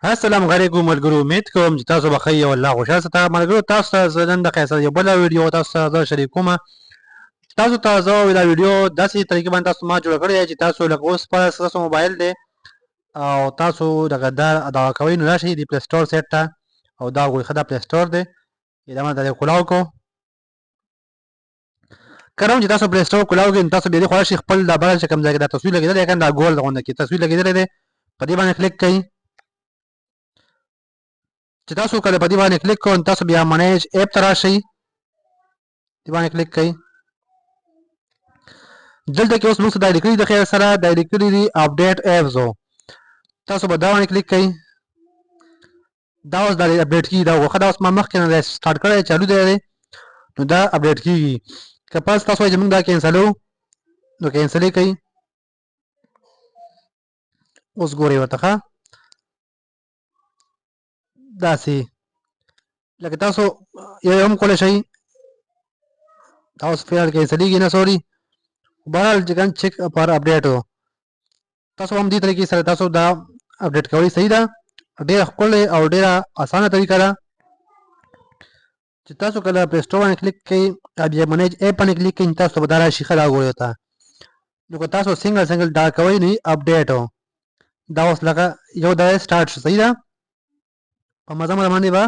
السلام علیکم ملګرو، امید کوم چې تاسو به ښه یې او الله خوشحاله ساته. ملګرو، تاسو ته زه نن دقیقه یو بله ویډیو تاسو ته زه شریک کوم. تاسو ته زه دا ویډیو داسې طریقې باندې تاسو ما جوړه کړې ده چې تاسو لکه اوس په ستاسو موبایل دی او تاسو دغه کوئ، نو راشئ د پلی سټور سایټ ته او دا وګورئ ښه دا پلی سټور دی. دا ما ته کولاو کړو. کله چې تاسو پلی سټور کولاو کړئ نو تاسو بیا دې خوا راشئ، خپل دا بل چې کوم ځای کې دا تصویر لګېدلی دی، دا ګول غونډه کې تصویر لګېدلی دی، په دې باندې کلیک کړئ. چې تاسو کله په دې باندې کلیک کوئ نو تاسو بیا منیج ایپ ته راشئ، دې باندې کلیک کړئ. دلته کې اوس موږ دا لیکلي د خیر سره دا لیکلي دي اپډیټ ایپس، تاسو به دا باندې کلیک کړئ. دا اوس دا اپډیټ کیږي، دا وخت دا اوس ما مخکې نه سٹارټ کړی چالو دی نو دا اپډیټ کیږي. که پس تاسو وایئ چې موږ دا کینسلو نو کینسل یې کوئ. اوس ګورئ ورته ښه داسې لکه تاسو یو هم کولی شئ. دا اوس فعل کینسلیږي نه سوري، بهرحال چې کوم چیک پر اپډیټ و تاسو هم دې طریقې سره تاسو دا اپډیټ کوئ. صحیح ده، ډېره ښکلې او ډېره اسانه طریقه ده چې تاسو کله پلی سټور باندې کلیک کوئ او بیا منیج ایپ باندې کلیک کوئ تاسو به دا راشي ښه دا ګورئ ورته. نو که تاسو سنګل دا کوئ نو اپډیټ دا اوس لکه یو دا سټارټ شو. صحیح ده، په مزه باندې به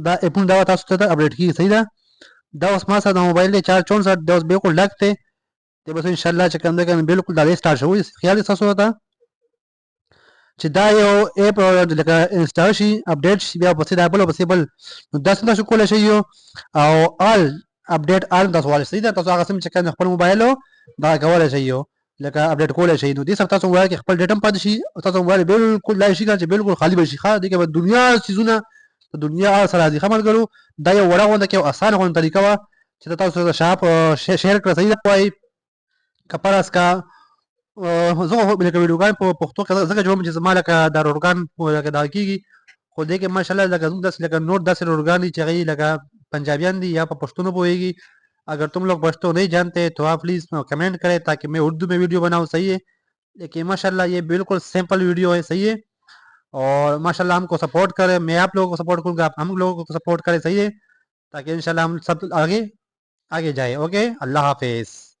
دا اپونه دا تاسو ته اپډیټ کیږي. صحیح ده، دا اوس ما سره د موبایل دی 464 دا اوس بالکل ډک دی. دی بس انشاءالله چې کوم دی بالکل دا سټارټ شوی. خیال تاسو ته چې دا یو اپ لکه انسټال شي اپډیټ شي بیا پسې دا بل او پسې بل، نو داسې تاسو کولی شئ او آل اپډیټ آل تاسو والی. صحیح ده، تاسو هغه سم چې کوم خپل موبایل دا کولی شئ لکه اپډیټ کولی شئ. نو دې سره تاسو موبایل کې خپل ډیټا هم پاتې شي او تاسو موبایل بالکل دا شي چې بالکل خالي به شي. ښه دې کې به دنیا څیزونه د دنیا سره راځي. ښه ملګرو، دا یو وړه غونډه کې یو اسانه غونډه طریقه وه چې تاسو د شاپ شیر کړه. صحیح ده، وایي که پرس کا زه خو لکه ویډیوګان په پښتو کې ځکه جوړوم چې زما لکه دا روډګان لکه دا کېږي، خو دې کې ماشاءالله لکه زموږ داسې لکه نور داسې روډګان دي چې هغوی لکه پنجابیان دي یا په پښتو نه پوهېږي. اگر तुम लोग पश्तो नहीं जानते तो आप प्लीज़ कमेंट करें ताकि मैं उर्दू में वीडियो बनाऊँ. सही है, लेकिन माशाल्लाह ये बिल्कुल सिंपल वीडियो है. सही है, और माशाल्लाह हमको सपोर्ट करें, मैं आप लोगों को सपोर्ट करूँगा, आप हम लोगों को सपोर्ट करें. सही है, ताकि इंशाल्लाह हम सब आगे जाए. ओके, अल्लाह हाफिज़.